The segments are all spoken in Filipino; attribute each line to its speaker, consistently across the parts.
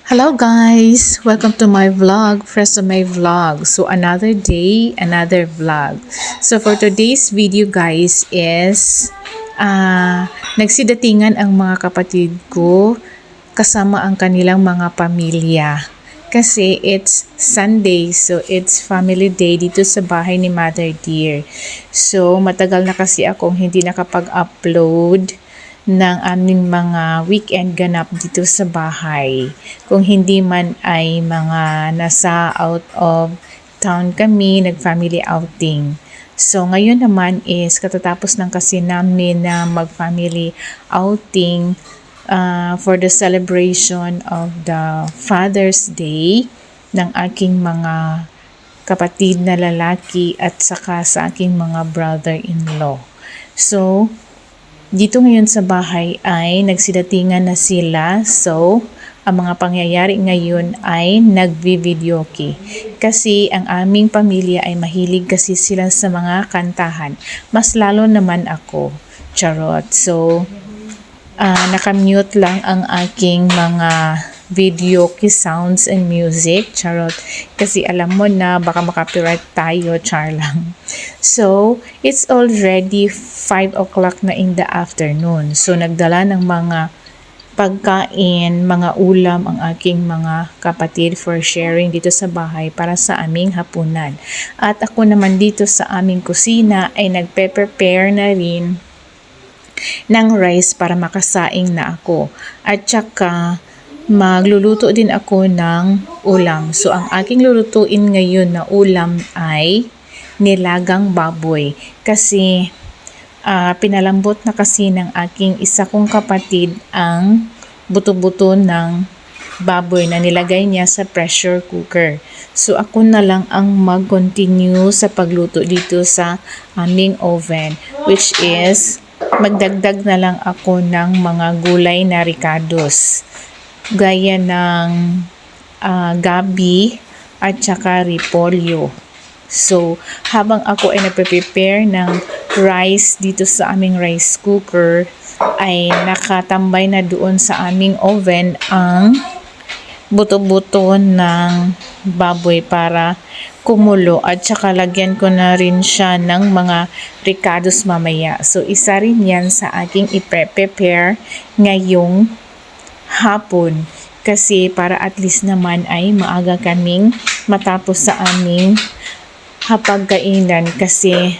Speaker 1: Hello guys! Welcome to my vlog, Fresome Vlog. So another day, another vlog. So for today's video guys is nagsidatingan ang mga kapatid ko kasama ang kanilang mga pamilya. Kasi it's Sunday, so it's family day dito sa bahay ni Mother Dear. So matagal na kasi akong hindi nakapag-upload ng aming mga weekend ganap dito sa bahay. Kung hindi man ay mga nasa out of town kami, nag-family outing. So ngayon naman is katatapos ng kasi namin na mag-family outing for the celebration of the Father's Day ng aking mga kapatid na lalaki at saka sa aking mga brother-in-law. So, dito ngayon sa bahay ay nagsidatingan na sila. So, ang mga pangyayari ngayon ay nagvi-videoke. Kasi ang aming pamilya ay mahilig kasi sila sa mga kantahan. Mas lalo naman ako. Charot. So, nakamute lang ang aking mga videoke sounds and music. Charot. Kasi alam mo na baka makapiright tayo. Char lang. So, it's already 5 o'clock na in the afternoon. So, nagdala ng mga pagkain, mga ulam ang aking mga kapatid for sharing dito sa bahay para sa aming hapunan. At ako naman dito sa aming kusina ay nagpe-prepare na rin ng rice para makasaing na ako. At saka, magluluto din ako ng ulam. So, ang aking lulutuin ngayon na ulam ay nilagang baboy. Kasi, pinalambot na kasi ng aking isa kong kapatid ang buto-buto ng baboy na nilagay niya sa pressure cooker. So, ako na lang ang mag-continue sa pagluto dito sa aming oven, which is magdagdag na lang ako ng mga gulay na ricados. Gaya ng gabi at saka repolyo. So, habang ako ay nagpe-prepare ng rice dito sa aming rice cooker, ay nakatambay na doon sa aming oven ang buto-buto ng baboy para kumulo at saka lagyan ko na rin siya ng mga ricados mamaya. So, isa rin yan sa aking i-prepare ngayong hapon kasi para at least naman ay maaga kaming matapos sa aming hapagkainan kasi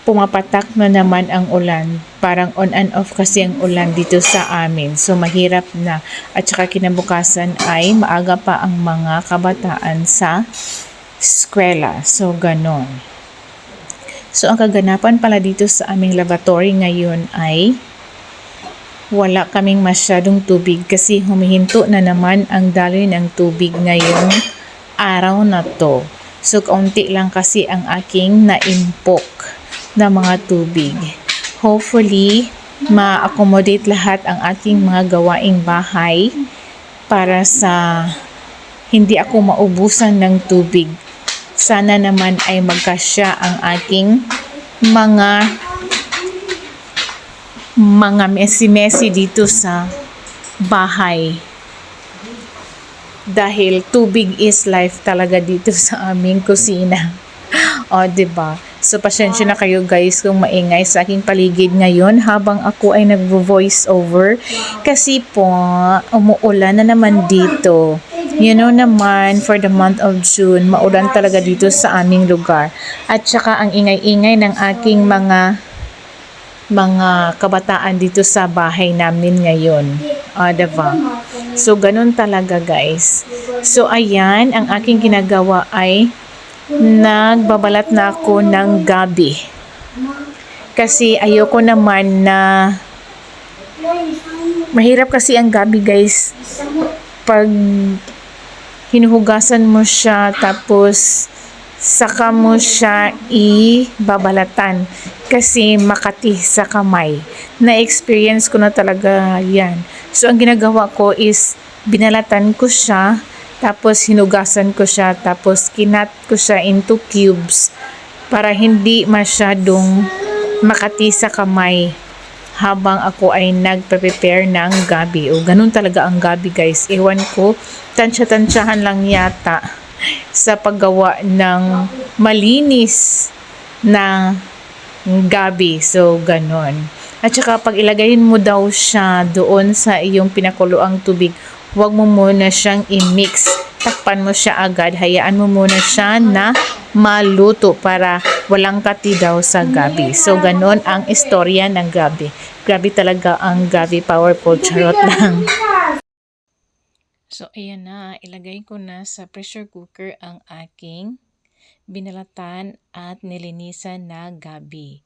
Speaker 1: pumapatak na naman ang ulan. Parang on and off kasi ang ulan dito sa amin. So mahirap na. At saka kinabukasan ay maaga pa ang mga kabataan sa eskwela. So ganon. So ang kaganapan pala dito sa aming laboratory ngayon ay wala kaming masyadong tubig kasi humihinto na naman ang daloy ng tubig ngayong araw na to. So, kaunti lang kasi ang aking naimpok na mga tubig. Hopefully, ma-accommodate lahat ang aking mga gawaing bahay para sa hindi ako maubusan ng tubig. Sana naman ay magkasya ang aking mga messy-messy dito sa bahay. Dahil tubig is life talaga dito sa aming kusina. O, diba? So, pasensya na kayo guys kung maingay sa aking paligid ngayon habang ako ay nagvo-voice over. Kasi po, umuulan na naman dito. You know naman, for the month of June, maulan talaga dito sa aming lugar. At saka ang ingay-ingay ng aking mga kabataan dito sa bahay namin ngayon. Diba? So, ganun talaga guys. So, ayan, ang aking ginagawa ay nagbabalat na ako ng gabi. Kasi ayoko naman na mahirap kasi ang gabi guys. Pag hinuhugasan mo siya tapos saka mo siya ibabalatan kasi makati sa kamay. Na-experience ko na talaga yan. So, ang ginagawa ko is binalatan ko siya, tapos hinugasan ko siya, tapos kinat ko siya into cubes para hindi masyadong makati sa kamay. habang ako ay nagpe-prepare ng gabi. O ganun talaga ang gabi guys. Ewan ko, tansya-tansyahan lang yata sa paggawa ng malinis na gabi. So ganun. At saka pag ilagayin mo daw siya doon sa iyong pinakuloang tubig, huwag mo muna siyang i-mix. Takpan mo siya agad. Hayaan mo muna siya na maluto para walang kati daw sa gabi. So, ganon ang istorya ng gabi. Grabe talaga ang gabi. Powerful. Charot lang. So, ayan na. Ilagay ko na sa pressure cooker ang aking binalatan at nilinisan na gabi.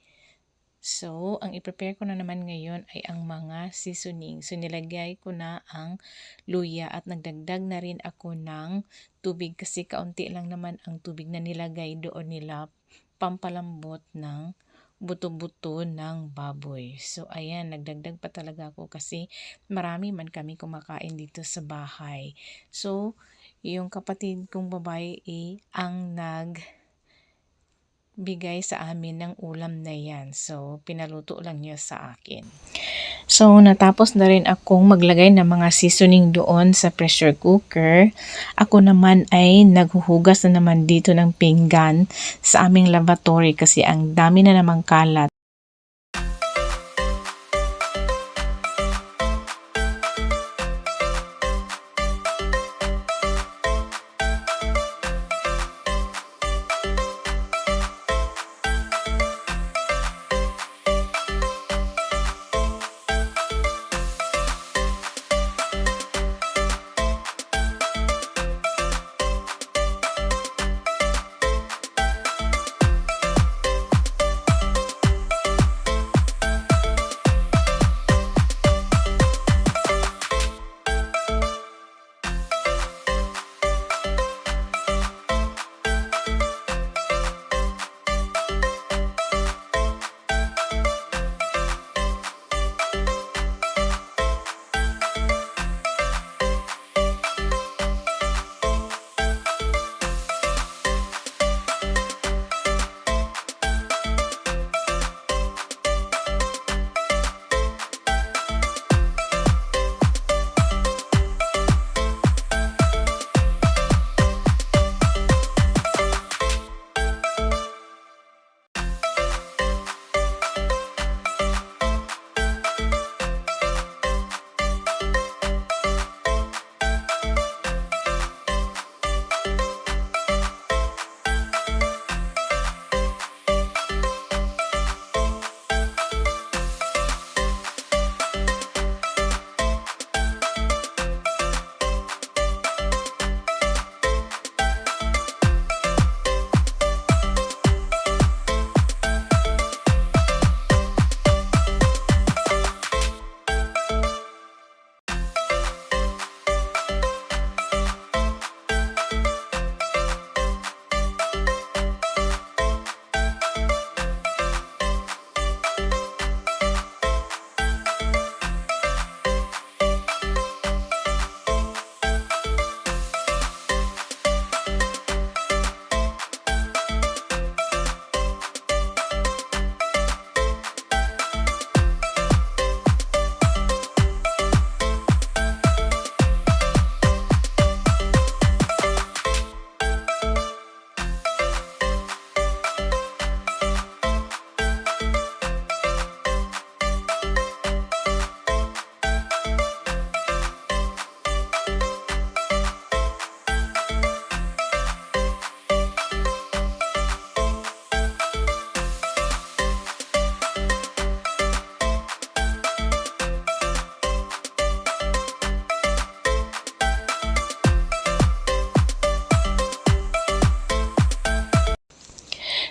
Speaker 1: So, ang i-prepare ko na naman ngayon ay ang mga seasoning. So, nilagay ko na ang luya at nagdagdag na rin ako ng tubig kasi kaunti lang naman ang tubig na nilagay doon nila pampalambot ng buto-buto ng baboy. So, ayan, nagdagdag pa talaga ako kasi marami man kami kumakain dito sa bahay. So, yung kapatid kong babae ang bigay sa amin ng ulam na yan. So, pinaluto lang niya sa akin. So, natapos na rin akong maglagay ng mga seasoning doon sa pressure cooker. Ako naman ay naghuhugas na naman dito ng pinggan sa aming lavatory kasi ang dami na namang kalat.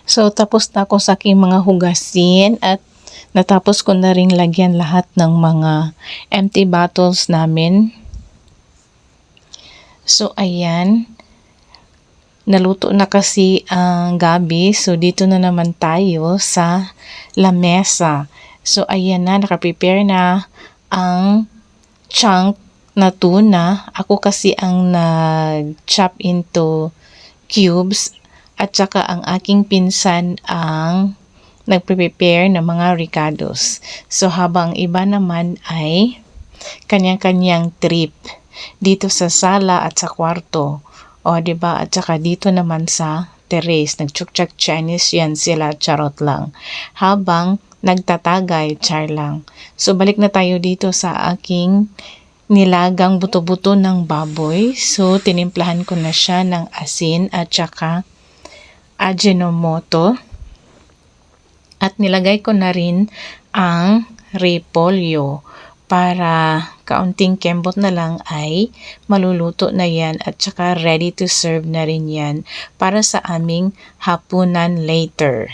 Speaker 1: So, tapos na ako sa aking mga hugasin at natapos ko na ring lagyan lahat ng mga empty bottles namin. So, ayan. Naluto na kasi ang gabi. So, dito na naman tayo sa lamesa. So, ayan na. Nakaprepare na ang chunk na tuna. Ako kasi ang nag-chop into cubes. At saka ang aking pinsan ang nagpe-prepare ng mga ricados. So habang iba naman ay kanyang-kanyang trip dito sa sala at sa kwarto. O, diba? At saka dito naman sa terrace, nagchukchak Chinese yan sila, charot lang. Habang nagtatagay, char lang. So, balik na tayo dito sa aking nilagang buto-buto ng baboy. So, tinimplahan ko na siya ng asin at saka Ajinomoto. At nilagay ko na rin ang repolyo para kaunting kembot na lang ay maluluto na yan at saka ready to serve na rin yan para sa aming hapunan later.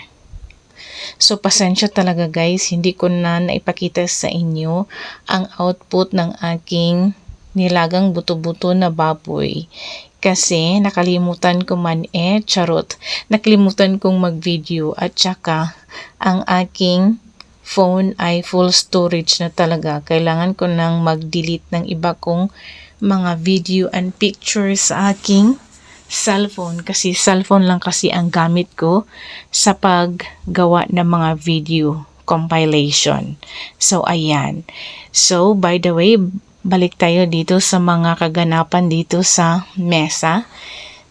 Speaker 1: So, pasensya talaga guys, hindi ko na naipakita sa inyo ang output ng aking nilagang buto-buto na baboy. Kasi nakalimutan ko man charot, nakalimutan kong mag-video at saka ang aking phone ay full storage na talaga. Kailangan ko nang mag-delete ng iba kong mga video and pictures sa aking cellphone kasi cellphone lang kasi ang gamit ko sa paggawa ng mga video compilation. So, ayan. So, by the way, balik tayo dito sa mga kaganapan dito sa mesa.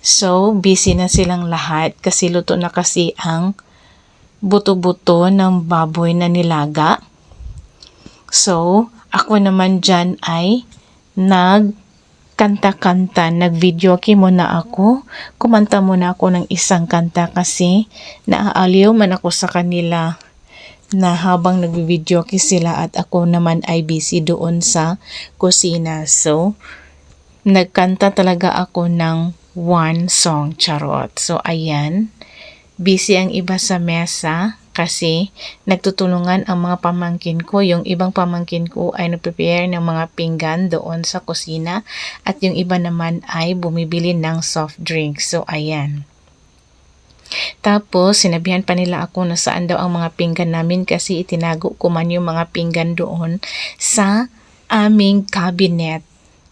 Speaker 1: So, busy na silang lahat kasi luto na kasi ang buto-buto ng baboy na nilaga. So, ako naman dyan ay nagkanta-kanta, nag-videoke muna ako. Kumanta muna ako ng isang kanta kasi naaaliw man ako sa kanila na habang nag-videoke sila at ako naman ay busy doon sa kusina. So, nagkanta talaga ako ng one song, charot. So, ayan. Busy ang iba sa mesa kasi nagtutulungan ang mga pamangkin ko. Yung ibang pamangkin ko ay nagprepare ng mga pinggan doon sa kusina at yung iba naman ay bumibili ng soft drink. So, ayan. Tapos, sinabihan pa nila ako na saan daw ang mga pinggan namin kasi itinago ko man yung mga pinggan doon sa aming cabinet.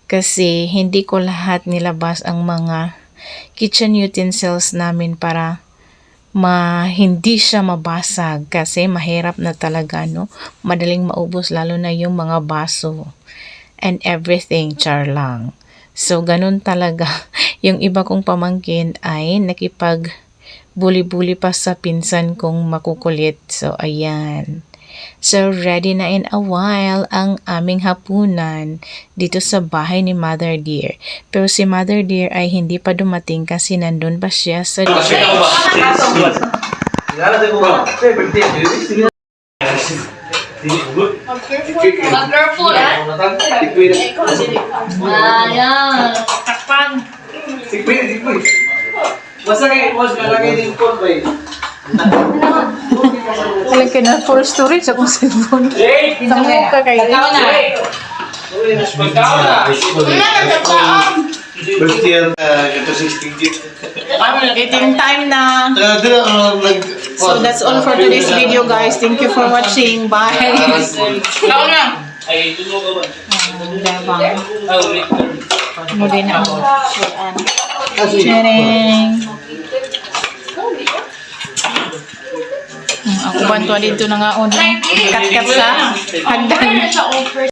Speaker 1: Kasi hindi ko lahat nilabas ang mga kitchen utensils namin para hindi siya mabasag kasi mahirap na talaga, no? Madaling maubos lalo na yung mga baso and everything, char lang. So, ganun talaga. Yung iba kong pamangkin ay nakipag-buli-buli pa sa pinsan kong makukulit. So, ayan. So, ready na in a while ang aming hapunan dito sa bahay ni Mother Dear. Pero si Mother Dear ay hindi pa dumating kasi nandun pa siya sa
Speaker 2: Mag-careful, ha? Ayan. Takpan.
Speaker 3: Basta kayo, boss, kalagay din po ba yun?
Speaker 1: Walang ka na full storage akong cellphone. Tamo ka kayo.
Speaker 2: Tama na.
Speaker 3: First year, ito 16 gig.
Speaker 1: Eating time na. So that's all for today's video guys. Thank you for watching. Bye.
Speaker 2: Tama na.
Speaker 1: Muli na ako. Sharing. Ako ba dito na nga on. Kat-kat sa hagdan.